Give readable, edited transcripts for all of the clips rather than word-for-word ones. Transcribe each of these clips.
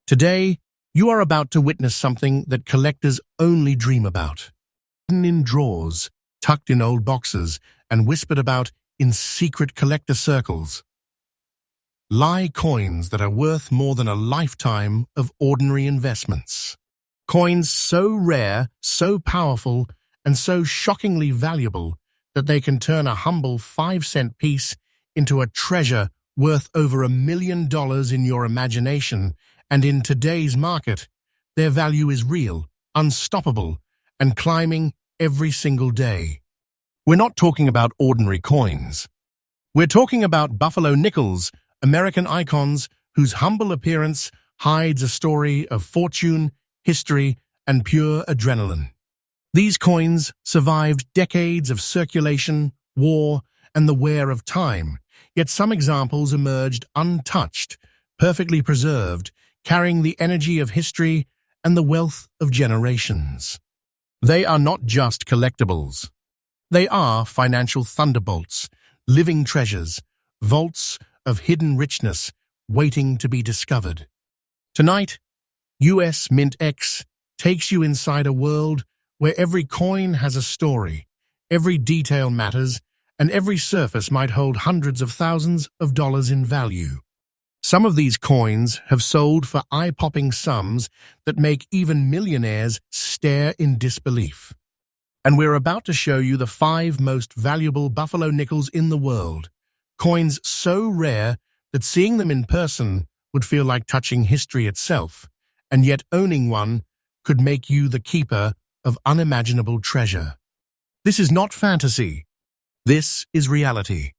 Today, you are about to witness something that collectors only dream about. Hidden in drawers, tucked in old boxes, and whispered about in secret collector circles. Lie coins that are worth more than a lifetime of ordinary investments. Coins so rare, so powerful, and so shockingly valuable that they can turn a humble 5-cent piece into a treasure worth over $1 million in your imagination, and in today's market, their value is real, unstoppable, and climbing every single day. We're not talking about ordinary coins. We're talking about buffalo nickels, American icons whose humble appearance hides a story of fortune, history, and pure adrenaline. These coins survived decades of circulation, war, and the wear of time, yet some examples emerged untouched, perfectly preserved, carrying the energy of history and the wealth of generations. They are not just collectibles. They are financial thunderbolts, living treasures, vaults of hidden richness waiting to be discovered. Tonight, US MintX takes you inside a world where every coin has a story, every detail matters, and every surface might hold hundreds of thousands of dollars in value. Some of these coins have sold for eye-popping sums that make even millionaires stare in disbelief. And we're about to show you the 5 most valuable buffalo nickels in the world, coins so rare that seeing them in person would feel like touching history itself, and yet owning one could make you the keeper of unimaginable treasure. This is not fantasy. This is reality.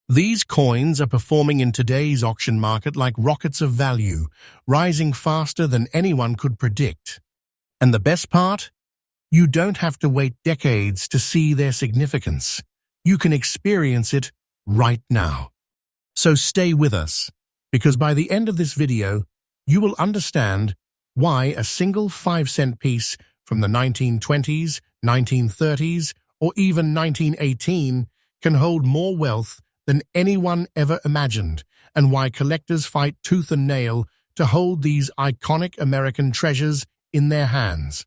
These coins are performing in today's auction market like rockets of value, rising faster than anyone could predict. And the best part? You don't have to wait decades to see their significance. You can experience it right now. So stay with us, because by the end of this video, you will understand why a single 5-cent piece from the 1920s, 1930s, or even 1918 can hold more wealth than anyone ever imagined, and why collectors fight tooth and nail to hold these iconic American treasures in their hands.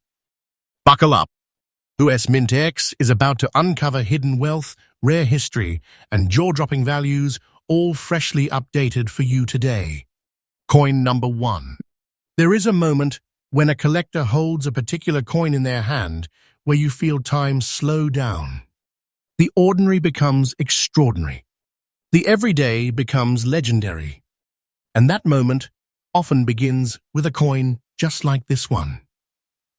Buckle up. US MintX is about to uncover hidden wealth, rare history, and jaw-dropping values, all freshly updated for you today. Coin number 1. There is a moment when a collector holds a particular coin in their hand where you feel time slow down. The ordinary becomes extraordinary. The everyday becomes legendary. And that moment often begins with a coin just like this one.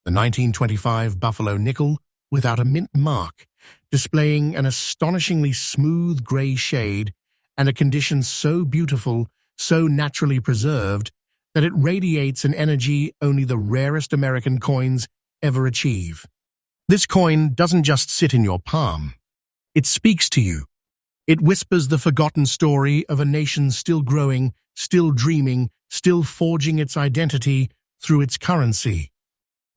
The 1925 Buffalo nickel without a mint mark, displaying an astonishingly smooth gray shade and a condition so beautiful, so naturally preserved, that it radiates an energy only the rarest American coins ever achieve. This coin doesn't just sit in your palm. It speaks to you. It whispers the forgotten story of a nation still growing, still dreaming, still forging its identity through its currency.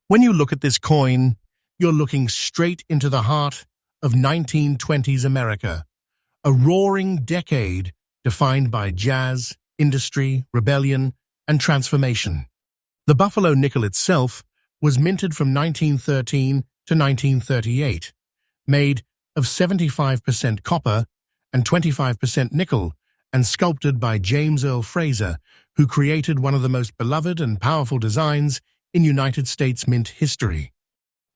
When you look at this coin, you're looking straight into the heart of 1920s America, a roaring decade defined by jazz, industry, rebellion, and transformation. The Buffalo nickel itself was minted from 1913 to 1938, made of 75% copper and 25% nickel, and sculpted by James Earl Fraser, who created one of the most beloved and powerful designs in United States mint history.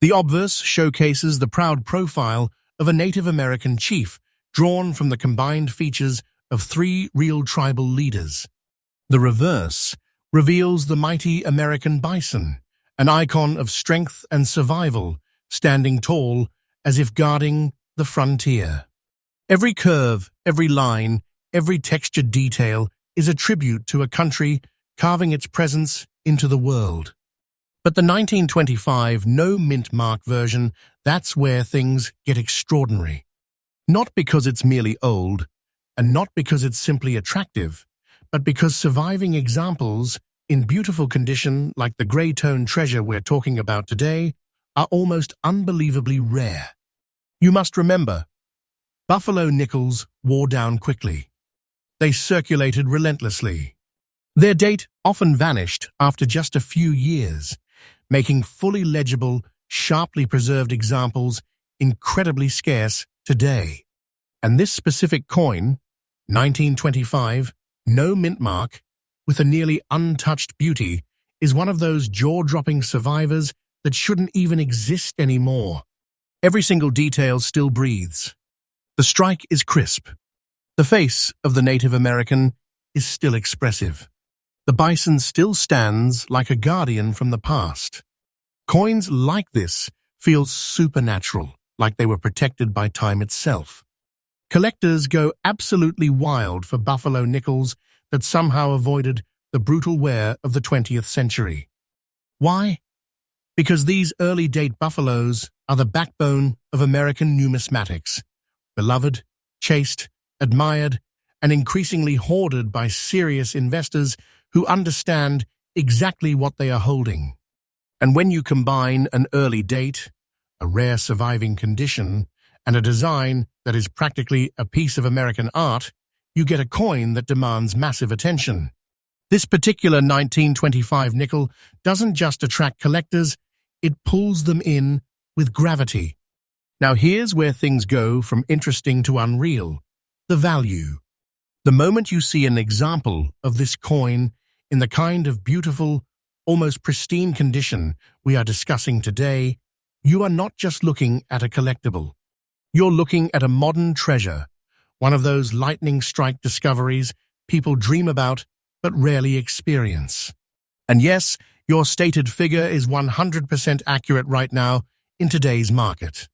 The obverse showcases the proud profile of a Native American chief, drawn from the combined features of 3 real tribal leaders. The reverse reveals the mighty American bison, an icon of strength and survival, standing tall as if guarding the frontier. Every curve, every line, every textured detail is a tribute to a country carving its presence into the world. But the 1925 no-mint mark version, that's where things get extraordinary. Not because it's merely old, and not because it's simply attractive, but because surviving examples in beautiful condition like the gray-tone treasure we're talking about today are almost unbelievably rare. You must remember, Buffalo nickels wore down quickly. They circulated relentlessly. Their date often vanished after just a few years, making fully legible, sharply preserved examples incredibly scarce today. And this specific coin, 1925, no mint mark, with a nearly untouched beauty, is one of those jaw-dropping survivors that shouldn't even exist anymore. Every single detail still breathes. The strike is crisp. The face of the Native American is still expressive. The bison still stands like a guardian from the past. Coins like this feel supernatural, like they were protected by time itself. Collectors go absolutely wild for buffalo nickels that somehow avoided the brutal wear of the 20th century. Why? Because these early-date buffaloes are the backbone of American numismatics, beloved, chased, admired, and increasingly hoarded by serious investors who understand exactly what they are holding. And when you combine an early date, a rare surviving condition, and a design that is practically a piece of American art, you get a coin that demands massive attention. This particular 1925 nickel doesn't just attract collectors, it pulls them in with gravity. Now here's where things go from interesting to unreal: the value. The moment you see an example of this coin in the kind of beautiful, almost pristine condition we are discussing today, you are not just looking at a collectible. You're looking at a modern treasure, one of those lightning-strike discoveries people dream about but rarely experience. And yes, your stated figure is 100% accurate right now in today's market.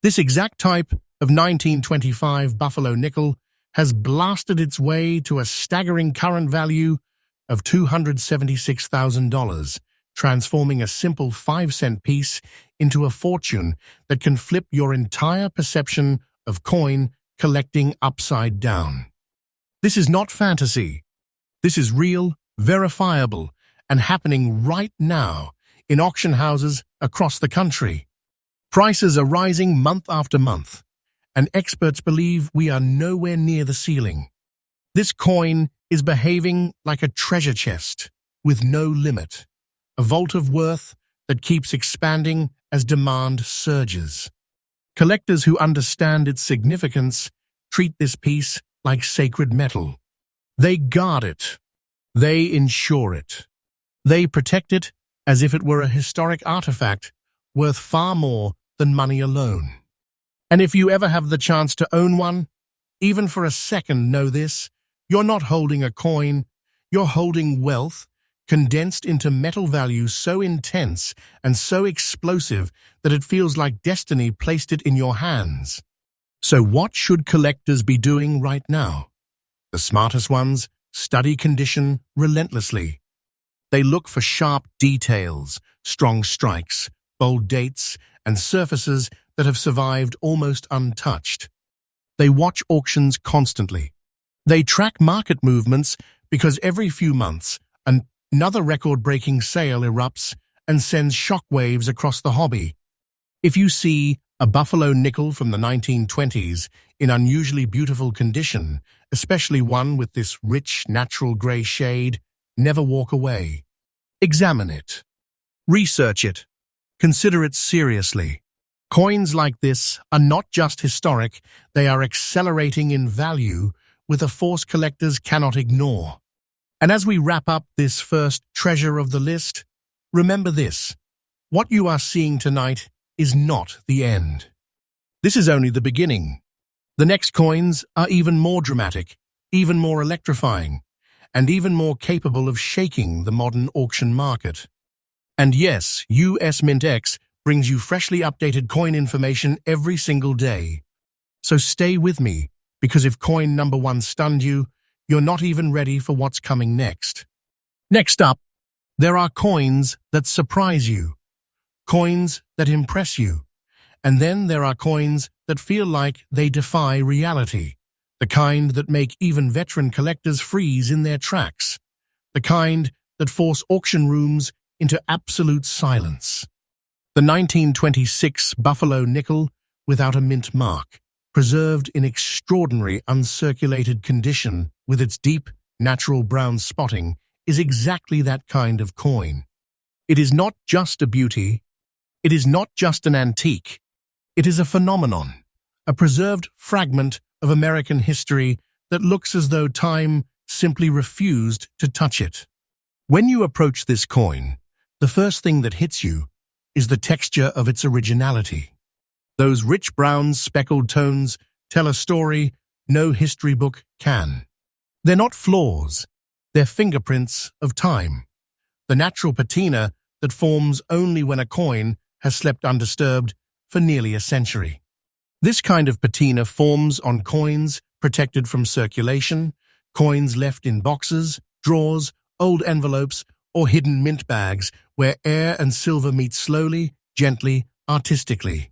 This exact type of 1925 buffalo nickel has blasted its way to a staggering current value of $276,000, transforming a simple 5-cent piece into a fortune that can flip your entire perception of coin collecting upside down. This is not fantasy. This is real, verifiable, and happening right now in auction houses across the country. Prices are rising month after month, and experts believe we are nowhere near the ceiling. This coin is behaving like a treasure chest with no limit, a vault of worth that keeps expanding as demand surges. Collectors who understand its significance treat this piece like sacred metal. They guard it. They insure it. They protect it as if it were a historic artifact worth far more than money alone. And if you ever have the chance to own one, even for a second, know this: you're not holding a coin, you're holding wealth condensed into metal value so intense and so explosive that it feels like destiny placed it in your hands. So what should collectors be doing right now? The smartest ones study condition relentlessly. They look for sharp details, strong strikes, bold dates, and surfaces that have survived almost untouched. They watch auctions constantly. They track market movements because every few months, another record-breaking sale erupts and sends shockwaves across the hobby. If you see a buffalo nickel from the 1920s in unusually beautiful condition, especially one with this rich, natural gray shade, never walk away. Examine it. Research it. Consider it seriously. Coins like this are not just historic, they are accelerating in value with a force collectors cannot ignore. And as we wrap up this first treasure of the list, remember this: what you are seeing tonight is not the end. This is only the beginning. The next coins are even more dramatic, even more electrifying, and even more capable of shaking the modern auction market. And yes, US MintX brings you freshly updated coin information every single day. So stay with me, because if coin number 1 stunned you, you're not even ready for what's coming next. Next up, there are coins that surprise you, coins that impress you, and then there are coins that feel like they defy reality, the kind that make even veteran collectors freeze in their tracks, the kind that force auction rooms into absolute silence. The 1926 Buffalo nickel without a mint mark, preserved in extraordinary uncirculated condition with its deep, natural brown spotting, is exactly that kind of coin. It is not just a beauty. It is not just an antique. It is a phenomenon, a preserved fragment of American history that looks as though time simply refused to touch it. When you approach this coin, the first thing that hits you is the texture of its originality. Those rich brown speckled tones tell a story no history book can. They're not flaws, they're fingerprints of time, the natural patina that forms only when a coin has slept undisturbed for nearly a century. This kind of patina forms on coins protected from circulation, coins left in boxes, drawers, old envelopes, or hidden mint bags where air and silver meet slowly, gently, artistically.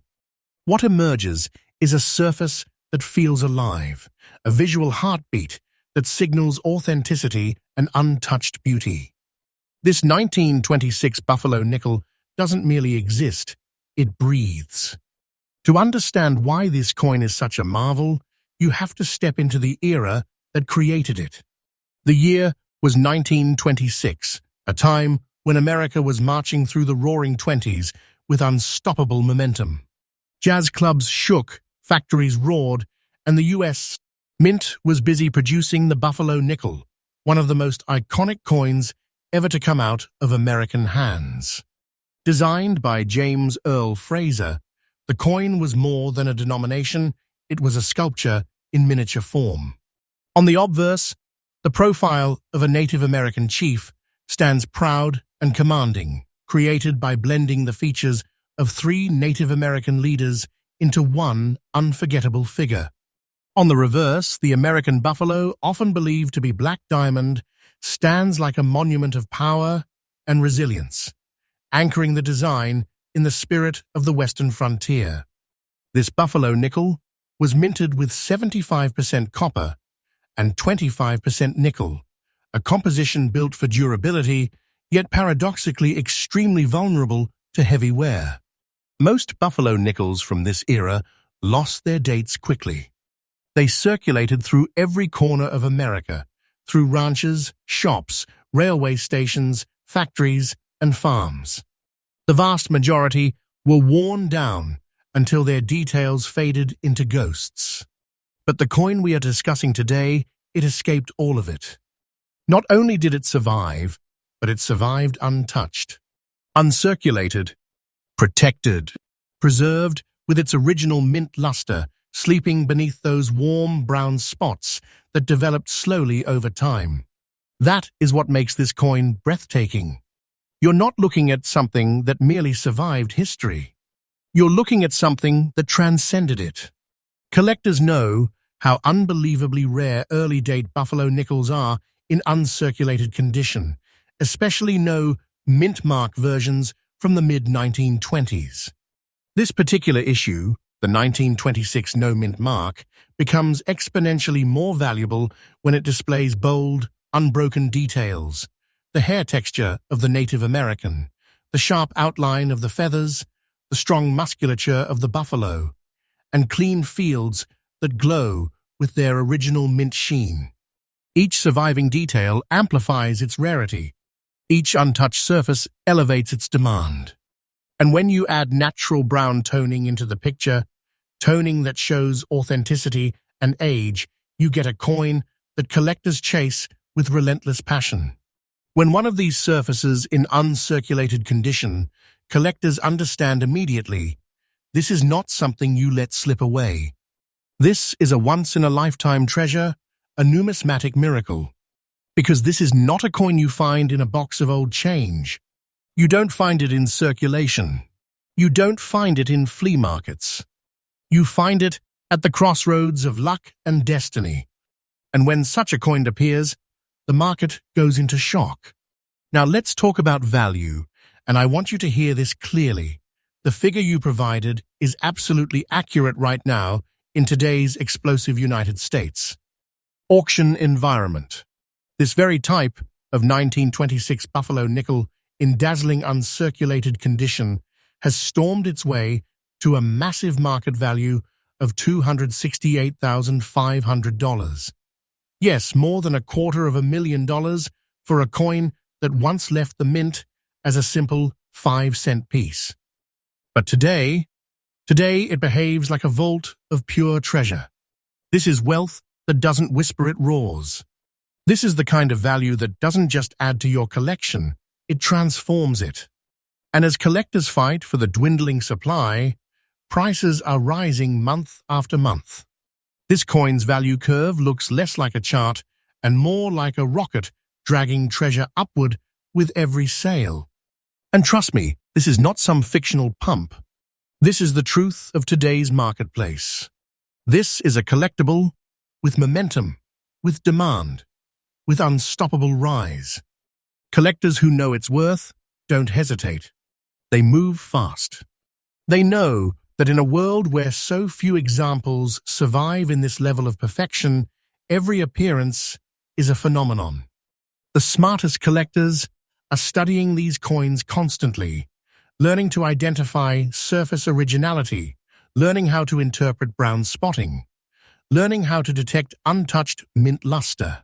What emerges is a surface that feels alive, a visual heartbeat that signals authenticity and untouched beauty. This 1926 Buffalo nickel doesn't merely exist, it breathes. To understand why this coin is such a marvel, you have to step into the era that created it. The year was 1926, a time when America was marching through the roaring 20s with unstoppable momentum. Jazz clubs shook, factories roared, and the US Mint was busy producing the Buffalo nickel, one of the most iconic coins ever to come out of American hands. Designed by James Earl Fraser, the coin was more than a denomination, it was a sculpture in miniature form. On the obverse, the profile of a Native American chief stands proud and commanding, created by blending the features of three Native American leaders into one unforgettable figure. On the reverse, the American buffalo, often believed to be Black Diamond, stands like a monument of power and resilience, anchoring the design in the spirit of the Western frontier. This buffalo nickel was minted with 75% copper and 25% nickel, a composition built for durability, yet paradoxically extremely vulnerable to heavy wear. Most buffalo nickels from this era lost their dates quickly. They circulated through every corner of America, through ranches, shops, railway stations, factories, and farms. The vast majority were worn down until their details faded into ghosts. But the coin we are discussing today, it escaped all of it. Not only did it survive, but it survived untouched, uncirculated, protected, preserved with its original mint luster, sleeping beneath those warm brown spots that developed slowly over time. That is what makes this coin breathtaking. You're not looking at something that merely survived history. You're looking at something that transcended it. Collectors know how unbelievably rare early-date buffalo nickels are in uncirculated condition, especially no mint-mark versions from the mid-1920s. This particular issue, the 1926 no-mint mark, becomes exponentially more valuable when it displays bold, unbroken details, the hair texture of the Native American, the sharp outline of the feathers, the strong musculature of the buffalo, and clean fields that glow with their original mint sheen. Each surviving detail amplifies its rarity. Each untouched surface elevates its demand. And when you add natural brown toning into the picture, toning that shows authenticity and age, you get a coin that collectors chase with relentless passion. When one of these surfaces in uncirculated condition, collectors understand immediately, this is not something you let slip away. This is a once-in-a-lifetime treasure, a numismatic miracle. Because this is not a coin you find in a box of old change. You don't find it in circulation. You don't find it in flea markets. You find it at the crossroads of luck and destiny. And when such a coin appears, the market goes into shock. Now let's talk about value, and I want you to hear this clearly. The figure you provided is absolutely accurate right now in today's explosive United States. Auction environment. This very type of 1926 buffalo nickel in dazzling uncirculated condition has stormed its way to a massive market value of $268,500. Yes, more than $250,000 for a coin that once left the mint as a simple 5-cent piece. But today it behaves like a vault of pure treasure. This is wealth that doesn't whisper, it roars. This is the kind of value that doesn't just add to your collection, it transforms it. And as collectors fight for the dwindling supply, prices are rising month after month. This coin's value curve looks less like a chart and more like a rocket dragging treasure upward with every sale. And trust me, this is not some fictional pump. This is the truth of today's marketplace. This is a collectible with momentum, with demand, with unstoppable rise. Collectors who know its worth don't hesitate. They move fast. They know that in a world where so few examples survive in this level of perfection, every appearance is a phenomenon. The smartest collectors are studying these coins constantly, learning to identify surface originality, learning how to interpret brown spotting, learning how to detect untouched mint luster.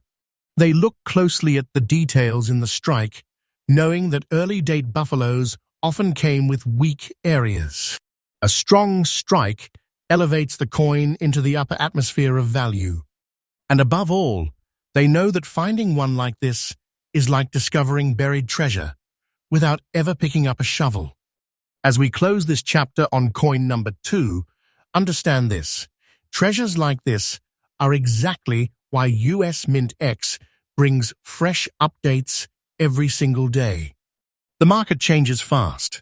They look closely at the details in the strike, knowing that early-date buffaloes often came with weak areas. A strong strike elevates the coin into the upper atmosphere of value. And above all, they know that finding one like this is like discovering buried treasure without ever picking up a shovel. As we close this chapter on coin number 2, understand this. Treasures like this are exactly why US MintX brings fresh updates every single day. The market changes fast.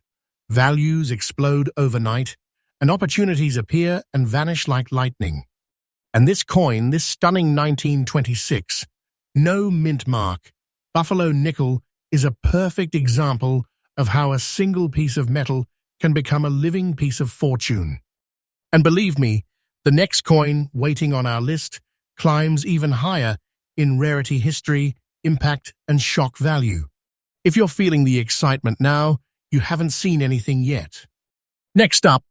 Values explode overnight, and opportunities appear and vanish like lightning. And this coin, this stunning 1926, no mint mark, buffalo nickel, is a perfect example of how a single piece of metal can become a living piece of fortune. And believe me, the next coin waiting on our list climbs even higher in rarity history, impact, and shock value. If you're feeling the excitement now, you haven't seen anything yet. Next up,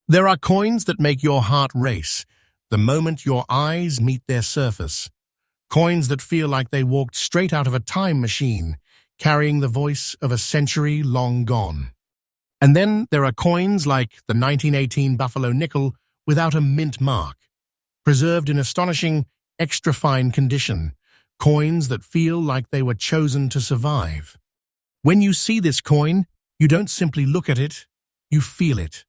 there are coins that make your heart race the moment your eyes meet their surface. Coins that feel like they walked straight out of a time machine, carrying the voice of a century long gone. And then there are coins like the 1918 Buffalo Nickel without a mint mark, preserved in astonishing, extra-fine condition, coins that feel like they were chosen to survive. When you see this coin, you don't simply look at it, you feel it.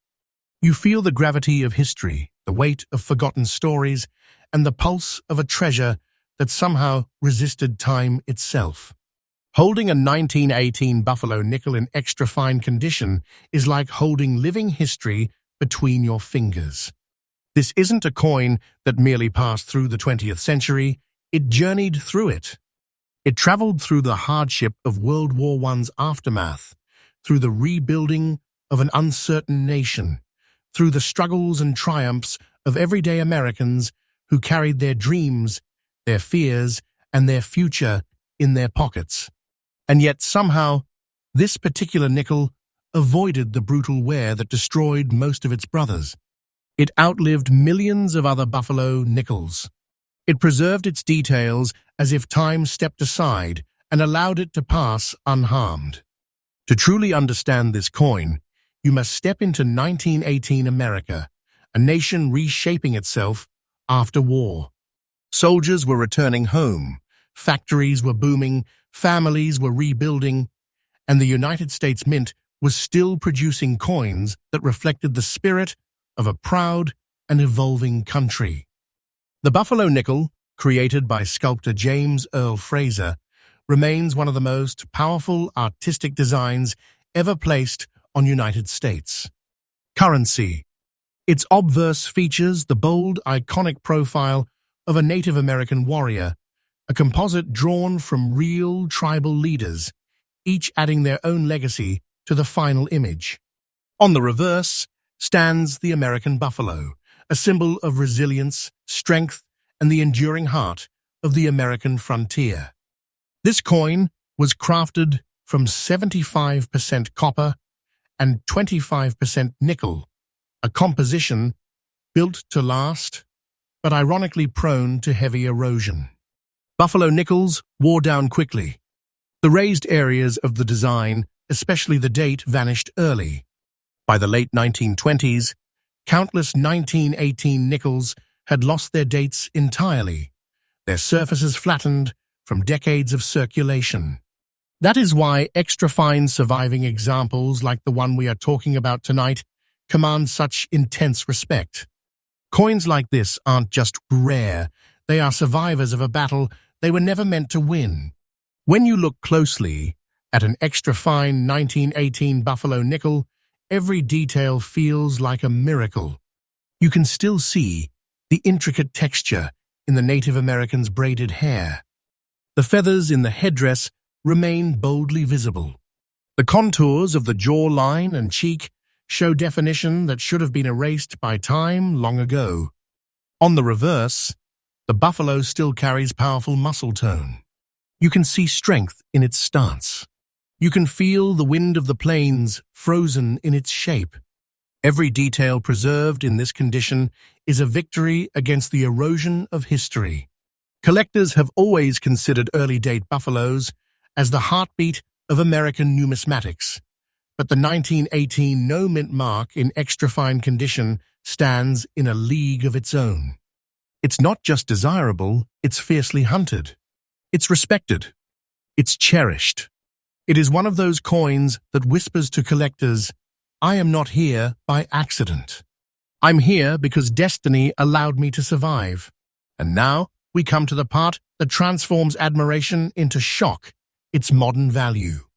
You feel the gravity of history, the weight of forgotten stories, and the pulse of a treasure that somehow resisted time itself. Holding a 1918 Buffalo Nickel in extra-fine condition is like holding living history between your fingers. This isn't a coin that merely passed through the 20th century, it journeyed through it. It traveled through the hardship of World War I's aftermath, through the rebuilding of an uncertain nation, through the struggles and triumphs of everyday Americans who carried their dreams, their fears, and their future in their pockets. And yet somehow, this particular nickel avoided the brutal wear that destroyed most of its brothers. It outlived millions of other Buffalo nickels. It preserved its details as if time stepped aside and allowed it to pass unharmed. To truly understand this coin, you must step into 1918 America, a nation reshaping itself after war. Soldiers were returning home, factories were booming, families were rebuilding, and the United States Mint was still producing coins that reflected the spirit of a proud and evolving country. The Buffalo Nickel, created by sculptor James Earl Fraser, remains one of the most powerful artistic designs ever placed on United States currency. Its obverse features the bold, iconic profile of a Native American warrior, a composite drawn from real tribal leaders, each adding their own legacy to the final image. On the reverse stands the American buffalo, a symbol of resilience, strength, and the enduring heart of the American frontier. This coin was crafted from 75% copper and 25% nickel, a composition built to last, but ironically prone to heavy erosion. Buffalo nickels wore down quickly. The raised areas of the design, especially the date, vanished early. By the late 1920s, countless 1918 nickels had lost their dates entirely, their surfaces flattened from decades of circulation. That is why extra-fine surviving examples like the one we are talking about tonight command such intense respect. Coins like this aren't just rare, they are survivors of a battle they were never meant to win. When you look closely at an extra-fine 1918 Buffalo nickel, every detail feels like a miracle. You can still see the intricate texture in the Native Americans' braided hair. The feathers in the headdress remain boldly visible. The contours of the jawline and cheek show definition that should have been erased by time long ago. On the reverse, the buffalo still carries powerful muscle tone. You can see strength in its stance. You can feel the wind of the plains frozen in its shape. Every detail preserved in this condition is a victory against the erosion of history. Collectors have always considered early-date buffaloes as the heartbeat of American numismatics, but the 1918 no-mint mark in extra-fine condition stands in a league of its own. It's not just desirable, it's fiercely hunted. It's respected. It's cherished. It is one of those coins that whispers to collectors, "I am not here by accident. I'm here because destiny allowed me to survive." And now we come to the part that transforms admiration into shock, its modern value.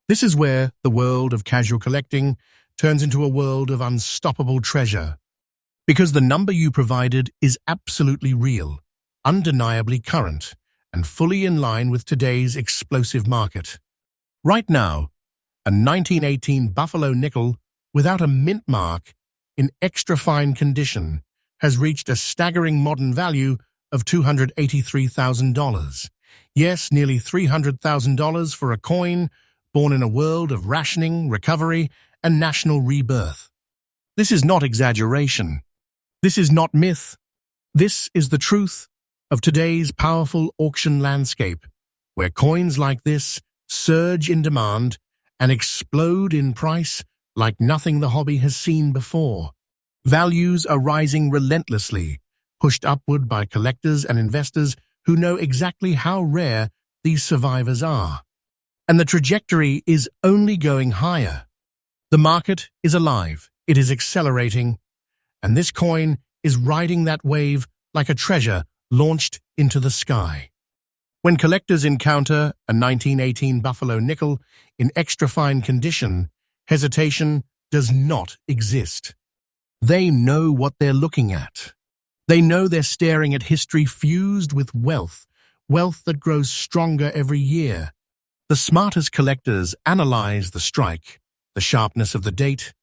This is where the world of casual collecting turns into a world of unstoppable treasure. Because the number you provided is absolutely real, undeniably current, and fully in line with today's explosive market. Right now, a 1918 Buffalo nickel without a mint mark in extra-fine condition has reached a staggering modern value of $283,000. Yes, nearly $300,000 for a coin born in a world of rationing, recovery, and national rebirth. This is not exaggeration. This is not myth. This is the truth of today's powerful auction landscape, where coins like this surge in demand and explode in price like nothing the hobby has seen before. Values are rising relentlessly, pushed upward by collectors and investors who know exactly how rare these survivors are. And the trajectory is only going higher. The market is alive, it is accelerating, and this coin is riding that wave like a treasure launched into the sky. When collectors encounter a 1918 Buffalo nickel in extra-fine condition, hesitation does not exist. They know what they're looking at. They know they're staring at history fused with wealth that grows stronger every year. The smartest collectors analyze the strike, the sharpness of the date,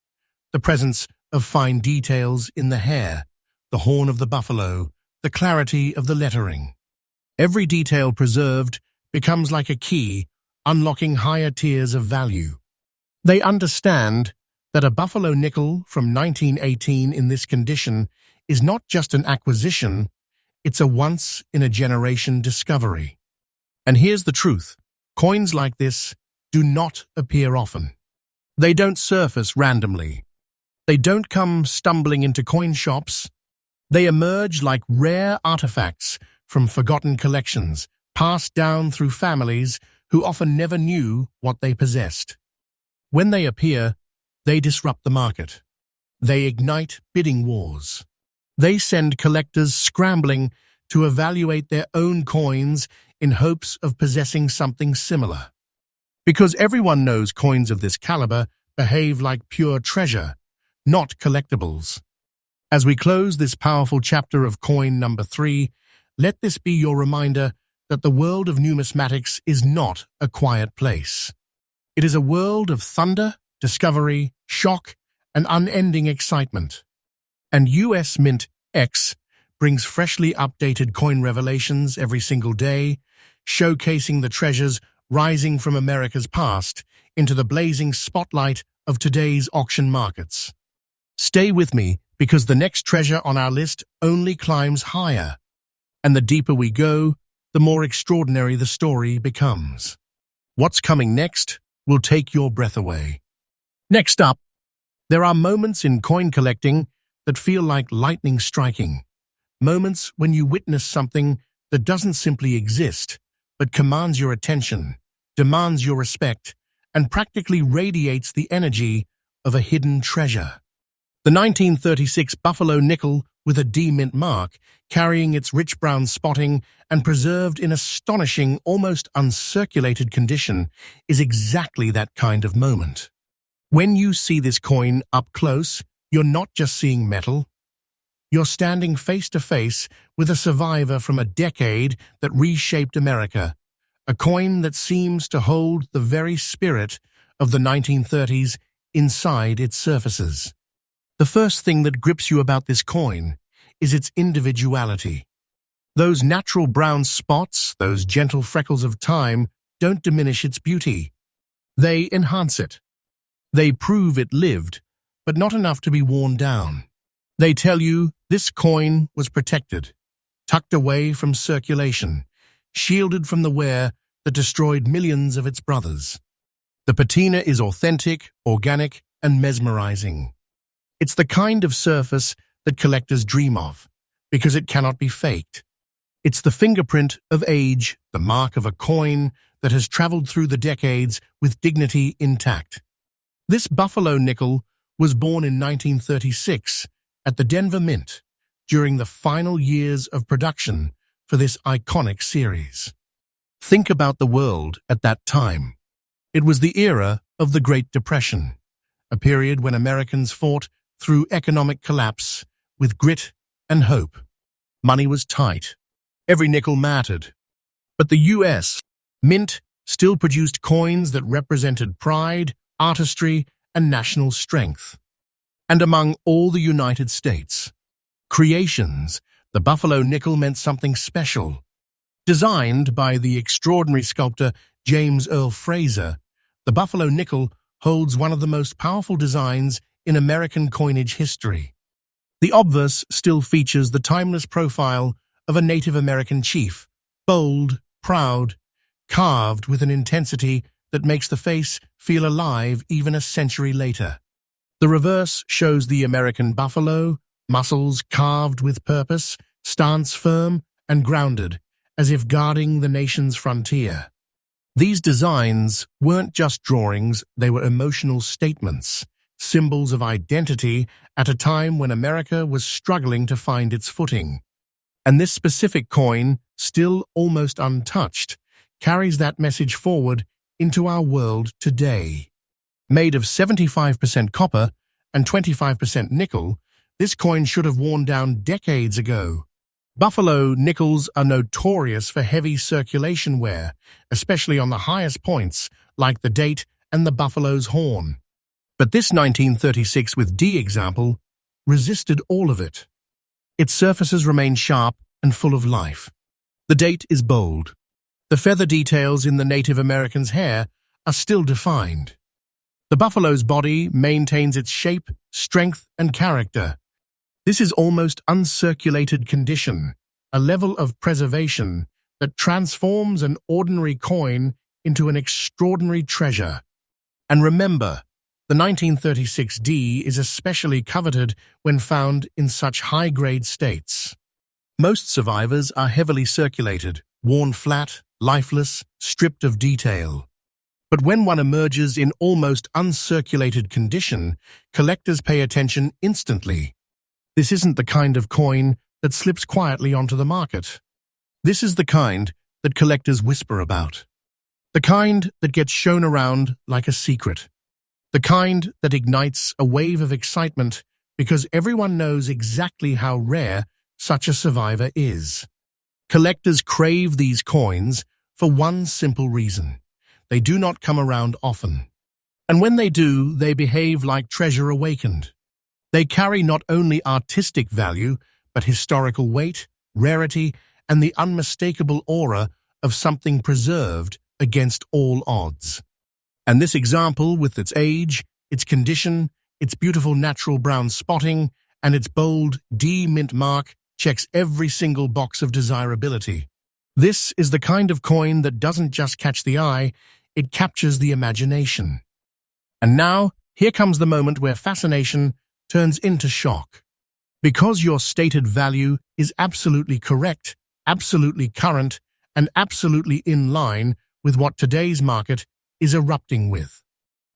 the presence of fine details in the hair, the horn of the buffalo, the clarity of the lettering. Every detail preserved becomes like a key, unlocking higher tiers of value. They understand that a Buffalo nickel from 1918 in this condition is not just an acquisition, it's a once-in-a-generation discovery. And here's the truth. Coins like this do not appear often. They don't surface randomly. They don't come stumbling into coin shops. They emerge like rare artifacts from forgotten collections, passed down through families who often never knew what they possessed. When they appear, they disrupt the market. They ignite bidding wars. They send collectors scrambling to evaluate their own coins in hopes of possessing something similar. Because everyone knows coins of this caliber behave like pure treasure, not collectibles. As we close this powerful chapter of coin number 3, let this be your reminder that the world of numismatics is not a quiet place. It is a world of thunder, discovery, shock, and unending excitement. And US MintX brings freshly updated coin revelations every single day, showcasing the treasures rising from America's past into the blazing spotlight of today's auction markets. Stay with me because the next treasure on our list only climbs higher, and the deeper we go, the more extraordinary the story becomes. What's coming next will take your breath away. Next up, there are moments in coin collecting that feel like lightning striking. Moments when you witness something that doesn't simply exist, but commands your attention, demands your respect, and practically radiates the energy of a hidden treasure. The 1936 Buffalo nickel with a D mint mark, carrying its rich brown spotting and preserved in astonishing, almost uncirculated condition, is exactly that kind of moment. When you see this coin up close, you're not just seeing metal. You're standing face to face with a survivor from a decade that reshaped America, a coin that seems to hold the very spirit of the 1930s inside its surfaces. The first thing that grips you about this coin is its individuality. Those natural brown spots, those gentle freckles of time, don't diminish its beauty. They enhance it. They prove it lived, but not enough to be worn down. They tell you this coin was protected, tucked away from circulation, shielded from the wear that destroyed millions of its brothers. The patina is authentic, organic, and mesmerizing. It's the kind of surface that collectors dream of, because it cannot be faked. It's the fingerprint of age, the mark of a coin that has traveled through the decades with dignity intact. This Buffalo nickel was born in 1936 at the Denver Mint during the final years of production for this iconic series. Think about the world at that time. It was the era of the Great Depression, a period when Americans fought through economic collapse with grit and hope. Money was tight. Every nickel mattered. But the US Mint still produced coins that represented pride, artistry, and national strength. And among all the United States creations, the Buffalo nickel meant something special. Designed by the extraordinary sculptor James Earl Fraser, the Buffalo nickel holds one of the most powerful designs in American coinage history. The obverse still features the timeless profile of a Native American chief, bold, proud, carved with an intensity that makes the face feel alive even a century later. The reverse shows the American buffalo, muscles carved with purpose, stance firm and grounded, as if guarding the nation's frontier. These designs weren't just drawings, they were emotional statements, symbols of identity at a time when America was struggling to find its footing. And this specific coin, still almost untouched, carries that message forward into our world today. Made of 75% copper and 25% nickel, this coin should have worn down decades ago. Buffalo nickels are notorious for heavy circulation wear, especially on the highest points, like the date and the buffalo's horn. But this 1936 with D example resisted all of it. Its surfaces remain sharp and full of life. The date is bold. The feather details in the Native American's hair are still defined. The buffalo's body maintains its shape, strength, and character. This is almost uncirculated condition, a level of preservation that transforms an ordinary coin into an extraordinary treasure. And remember, the 1936 D is especially coveted when found in such high-grade states. Most survivors are heavily circulated, worn flat, lifeless, stripped of detail. But when one emerges in almost uncirculated condition, collectors pay attention instantly. This isn't the kind of coin that slips quietly onto the market. This is the kind that collectors whisper about. The kind that gets shown around like a secret. The kind that ignites a wave of excitement because everyone knows exactly how rare such a survivor is. Collectors crave these coins for one simple reason. They do not come around often. And when they do, they behave like treasure awakened. They carry not only artistic value, but historical weight, rarity, and the unmistakable aura of something preserved against all odds. And this example, with its age, its condition, its beautiful natural brown spotting, and its bold D mint mark, checks every single box of desirability. This is the kind of coin that doesn't just catch the eye, It captures the imagination. And now, here comes the moment where fascination turns into shock. Because your stated value is absolutely correct, absolutely current, and absolutely in line with what today's market is erupting with.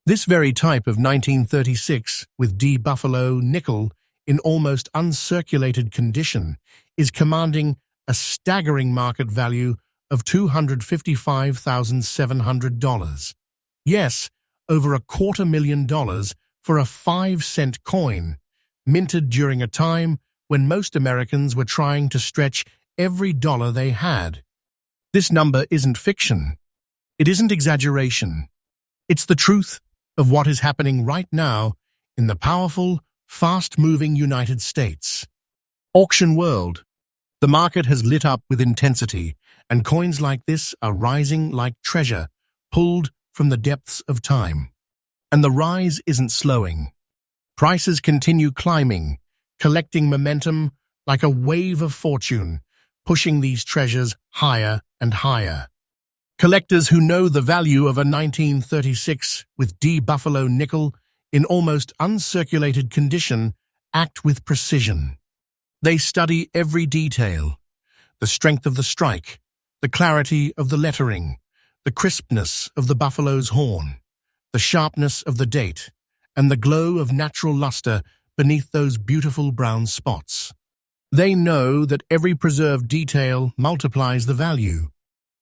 This very type of 1936 with D Buffalo nickel in almost uncirculated condition is commanding a staggering market value of $255,700. Yes, over $250,000 for a 5-cent coin, minted during a time when most Americans were trying to stretch every dollar they had. This number isn't fiction. It isn't exaggeration. It's the truth of what is happening right now in the powerful, fast-moving United States. Auction world. The market has lit up with intensity, and coins like this are rising like treasure, pulled from the depths of time. And the rise isn't slowing. Prices continue climbing, collecting momentum like a wave of fortune, pushing these treasures higher and higher. Collectors who know the value of a 1936 with D Buffalo nickel in almost uncirculated condition act with precision. They study every detail: the strength of the strike, the clarity of the lettering, the crispness of the buffalo's horn, the sharpness of the date, and the glow of natural luster beneath those beautiful brown spots. They know that every preserved detail multiplies the value.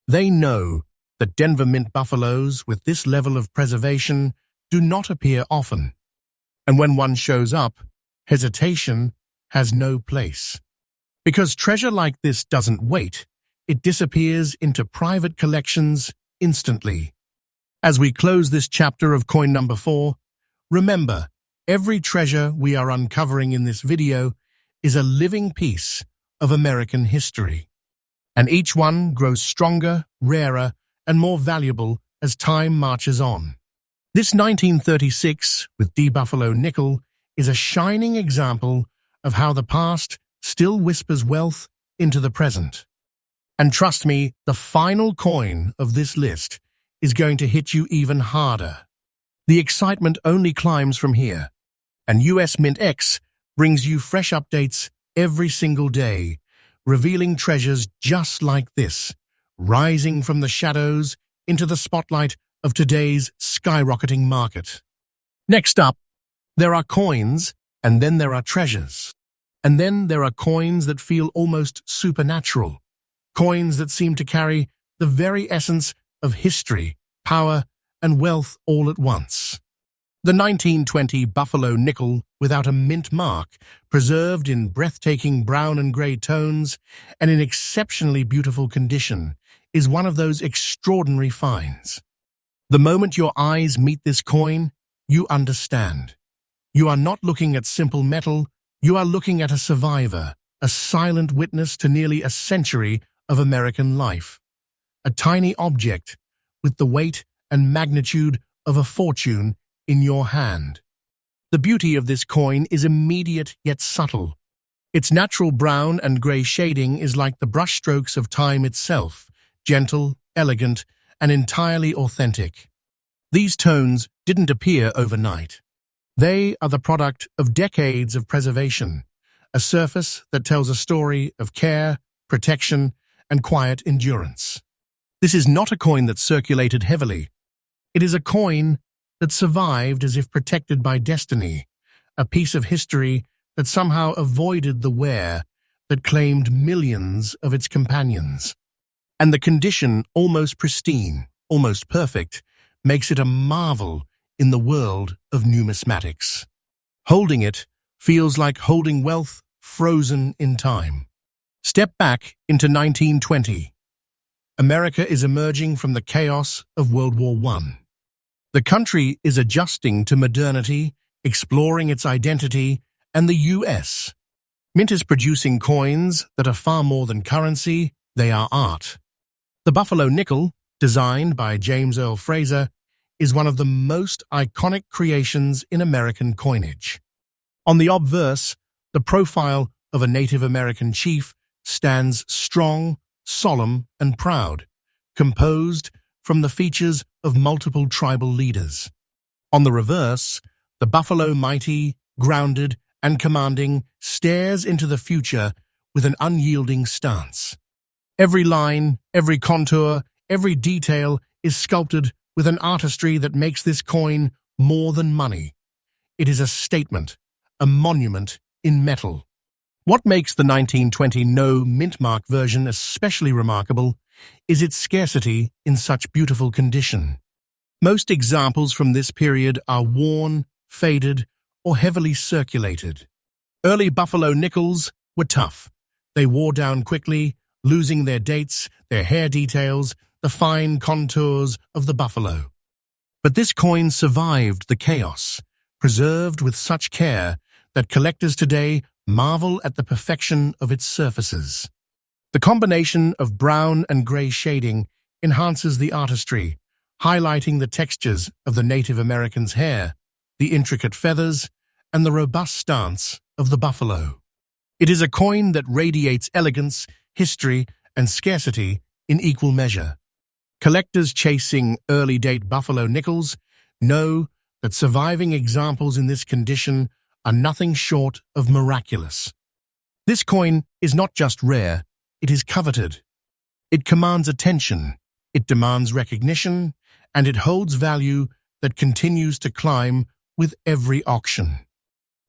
They know that Denver Mint buffaloes with this level of preservation do not appear often. And when one shows up, hesitation has no place. Because treasure like this doesn't wait, it disappears into private collections instantly. As we close this chapter of coin number 4, remember, every treasure we are uncovering in this video is a living piece of American history. And each one grows stronger, rarer, and more valuable as time marches on. This 1936 with D Buffalo nickel is a shining example of how the past still whispers wealth into the present. And trust me, the final coin of this list is going to hit you even harder. The excitement only climbs from here, and US MintX brings you fresh updates every single day, revealing treasures just like this, rising from the shadows into the spotlight of today's skyrocketing market. Next up, there are coins, and then there are treasures. And then there are coins that feel almost supernatural, coins that seem to carry the very essence of history, power, and wealth all at once. The 1920 Buffalo nickel without a mint mark, preserved in breathtaking brown and gray tones and in exceptionally beautiful condition, is one of those extraordinary finds. The moment your eyes meet this coin, you understand. You are not looking at simple metal, you are looking at a survivor, a silent witness to nearly a century of American life. A tiny object with the weight and magnitude of a fortune in your hand. The beauty of this coin is immediate yet subtle. Its natural brown and gray shading is like the brushstrokes of time itself, gentle, elegant, and entirely authentic. These tones didn't appear overnight. They are the product of decades of preservation, a surface that tells a story of care, protection, and quiet endurance. This is not a coin that circulated heavily. It is a coin that survived as if protected by destiny, a piece of history that somehow avoided the wear that claimed millions of its companions. And the condition, almost pristine, almost perfect, makes it a marvel in the world of numismatics. Holding it feels like holding wealth frozen in time. Step back into 1920. America is emerging from the chaos of World War I. The country is adjusting to modernity, exploring its identity, and the US Mint is producing coins that are far more than currency, they are art. The Buffalo nickel, designed by James Earl Fraser, is one of the most iconic creations in American coinage. On the obverse, the profile of a Native American chief stands strong, solemn, and proud, composed from the features of multiple tribal leaders. On the reverse, the buffalo, mighty, grounded, and commanding, stares into the future with an unyielding stance. Every line, every contour, every detail is sculpted with an artistry that makes this coin more than money. It is a statement, a monument in metal. What makes the 1920 no mint mark version especially remarkable is its scarcity in such beautiful condition. Most examples from this period are worn, faded, or heavily circulated. Early buffalo nickels were tough. They wore down quickly, losing their dates, their hair details, the fine contours of the buffalo. But this coin survived the chaos, preserved with such care that collectors today marvel at the perfection of its surfaces. The combination of brown and gray shading enhances the artistry, highlighting the textures of the Native Americans' hair, the intricate feathers, and the robust stance of the buffalo. It is a coin that radiates elegance, history, and scarcity in equal measure. Collectors chasing early-date buffalo nickels know that surviving examples in this condition are nothing short of miraculous. This coin is not just rare, it is coveted. It commands attention, it demands recognition, and it holds value that continues to climb with every auction.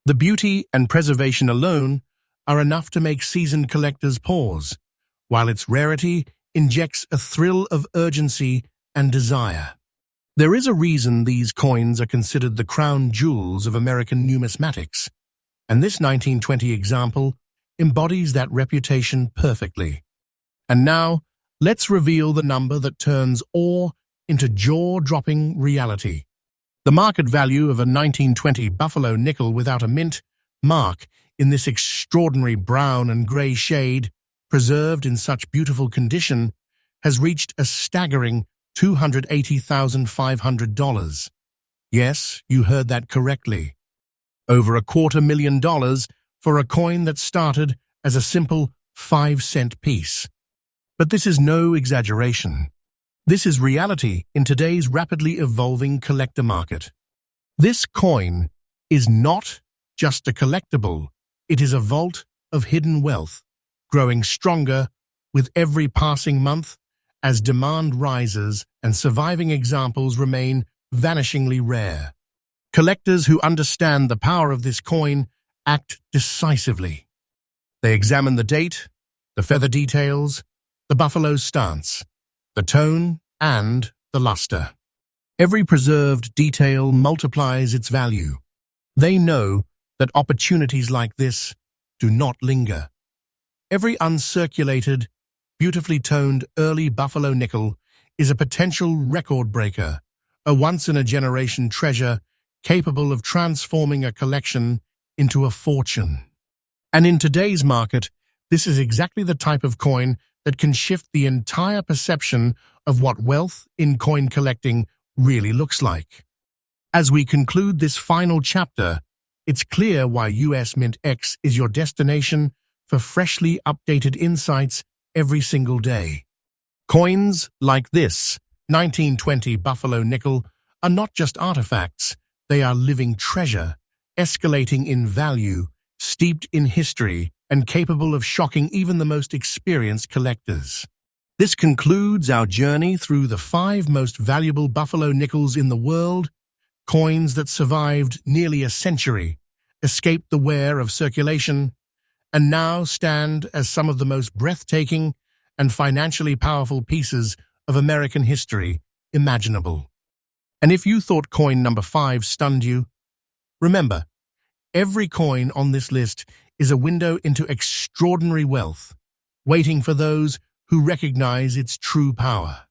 The beauty and preservation alone are enough to make seasoned collectors pause, while its rarity injects a thrill of urgency and desire. There is a reason these coins are considered the crown jewels of American numismatics, and this 1920 example embodies that reputation perfectly. And now, let's reveal the number that turns awe into jaw-dropping reality. The market value of a 1920 buffalo nickel without a mint mark in this extraordinary brown and gray shade, preserved in such beautiful condition, has reached a staggering $280,500. Yes, you heard that correctly. Over $250,000 for a coin that started as a simple 5-cent piece. But this is no exaggeration. This is reality in today's rapidly evolving collector market. This coin is not just a collectible, it is a vault of hidden wealth, growing stronger with every passing month as demand rises and surviving examples remain vanishingly rare. Collectors who understand the power of this coin act decisively. They examine the date, the feather details, the buffalo's stance, the tone, and the luster. Every preserved detail multiplies its value. They know that opportunities like this do not linger. Every uncirculated, beautifully toned early buffalo nickel is a potential record breaker, a once-in-a-generation treasure capable of transforming a collection into a fortune. And in today's market, this is exactly the type of coin that can shift the entire perception of what wealth in coin collecting really looks like. As we conclude this final chapter, it's clear why US MintX is your destination for freshly updated insights every single day. Coins like this 1920 buffalo nickel are not just artifacts, they are living treasure, escalating in value, steeped in history, and capable of shocking even the most experienced collectors. This concludes our journey through the 5 most valuable buffalo nickels in the world, coins that survived nearly a century, escaped the wear of circulation, and now stand as some of the most breathtaking and financially powerful pieces of American history imaginable. And if you thought coin number 5 stunned you, remember, every coin on this list is a window into extraordinary wealth, waiting for those who recognize its true power.